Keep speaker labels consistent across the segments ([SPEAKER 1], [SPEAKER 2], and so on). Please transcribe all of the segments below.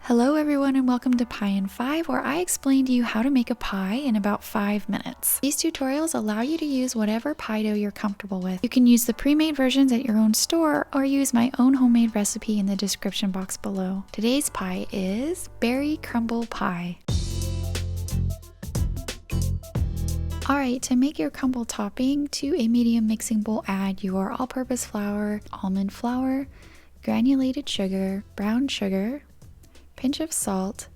[SPEAKER 1] Hello everyone and welcome to Pie in 5, where I explain to you how to make a pie in about 5 minutes. These tutorials allow you to use whatever pie dough you're comfortable with. You can use the pre-made versions at your own store or use my own homemade recipe in the description box below. Today's pie is berry crumble pie. Alright, to make your crumble topping, to a medium mixing bowl add your all-purpose flour, almond flour, granulated sugar, brown sugar, pinch of salt,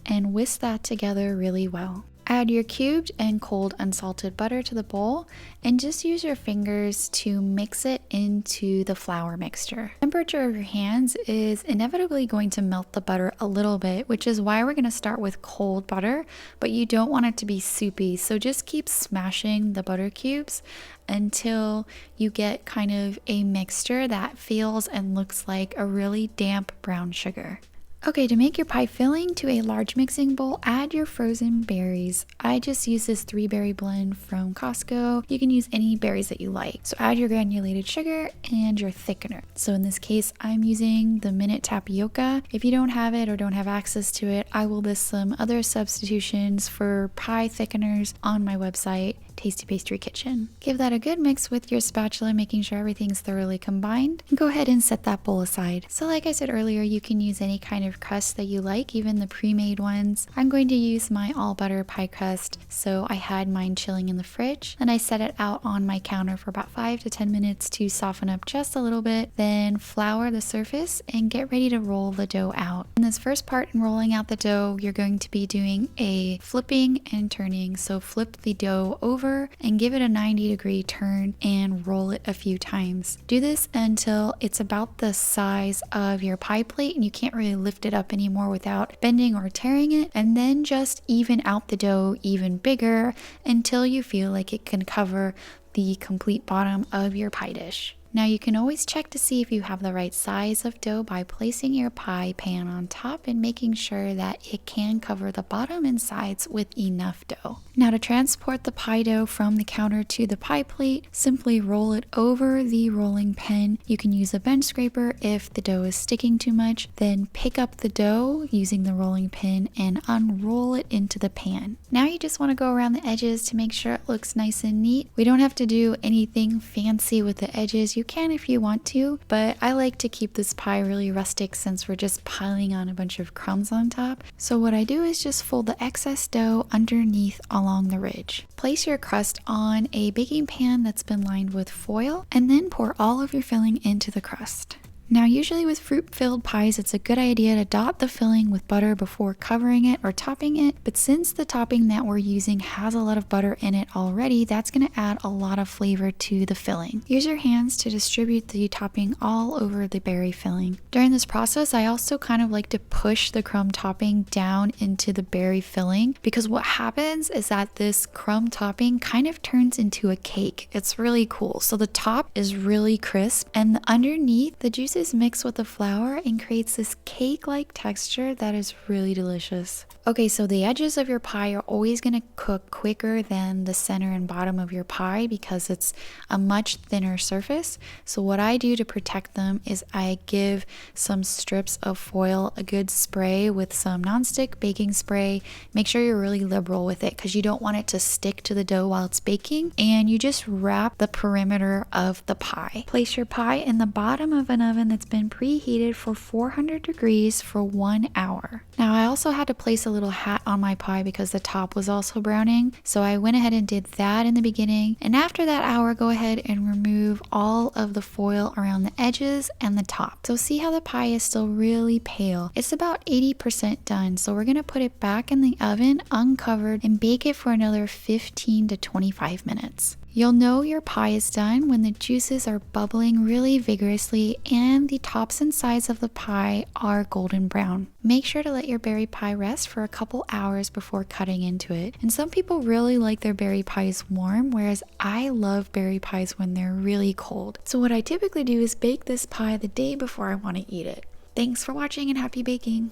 [SPEAKER 1] and whisk that together really well. Add your cubed and cold unsalted butter to the bowl and just use your fingers to mix it into the flour mixture. The temperature of your hands is inevitably going to melt the butter a little bit, which is why we're going to start with cold butter, but you don't want it to be soupy, so just keep smashing the butter cubes until you get kind of a mixture that feels and looks like a really damp brown sugar. Okay, to make your pie filling, to a large mixing bowl, add your frozen berries. I just use this 3-berry blend from Costco. You can use any berries that you like. So add your granulated sugar and your thickener. So in this case, I'm using the Minute Tapioca. If you don't have it or don't have access to it, I will list some other substitutions for pie thickeners on my website, Tasty Pastry Kitchen. Give that a good mix with your spatula, making sure everything's thoroughly combined, and go ahead and set that bowl aside. So like I said earlier, you can use any kind of crust that you like, even the pre-made ones. I'm going to use my all butter pie crust, so I had mine chilling in the fridge, and I set it out on my counter for about 5 to 10 minutes to soften up just a little bit, then flour the surface and get ready to roll the dough out. In this first part in rolling out the dough, you're going to be doing a flipping and turning, so flip the dough over and give it a 90-degree turn and roll it a few times. Do this until it's about the size of your pie plate and you can't really lift it up anymore without bending or tearing it, and then just even out the dough even bigger until you feel like it can cover the complete bottom of your pie dish. Now you can always check to see if you have the right size of dough by placing your pie pan on top and making sure that it can cover the bottom and sides with enough dough. Now to transport the pie dough from the counter to the pie plate, simply roll it over the rolling pin. You can use a bench scraper if the dough is sticking too much, then pick up the dough using the rolling pin and unroll it into the pan. Now you just want to go around the edges to make sure it looks nice and neat. We don't have to do anything fancy with the edges. You can if you want to, but I like to keep this pie really rustic since we're just piling on a bunch of crumbs on top. So what I do is just fold the excess dough underneath along the ridge. Place your crust on a baking pan that's been lined with foil and then pour all of your filling into the crust. Now usually with fruit-filled pies, it's a good idea to dot the filling with butter before covering it or topping it, but since the topping that we're using has a lot of butter in it already, that's going to add a lot of flavor to the filling. Use your hands to distribute the topping all over the berry filling. During this process, I also kind of like to push the crumb topping down into the berry filling, because what happens is that this crumb topping kind of turns into a cake. It's really cool. So the top is really crisp and underneath the juices mix with the flour and creates this cake-like texture that is really delicious. Okay, so the edges of your pie are always going to cook quicker than the center and bottom of your pie because it's a much thinner surface. So what I do to protect them is I give some strips of foil a good spray with some nonstick baking spray. Make sure you're really liberal with it because you don't want it to stick to the dough while it's baking, and you just wrap the perimeter of the pie. Place your pie in the bottom of an oven that's been preheated for 400 degrees for 1 hour. Now I also had to place a little hat on my pie because the top was also browning, so I went ahead and did that in the beginning, and after that hour go ahead and remove all of the foil around the edges and the top. So see how the pie is still really pale. It's about 80% done, so we're going to put it back in the oven uncovered and bake it for another 15 to 25 minutes. You'll know your pie is done when the juices are bubbling really vigorously and the tops and sides of the pie are golden brown. Make sure to let your berry pie rest for a couple hours before cutting into it. And some people really like their berry pies warm, whereas I love berry pies when they're really cold. So what I typically do is bake this pie the day before I want to eat it. Thanks for watching and happy baking!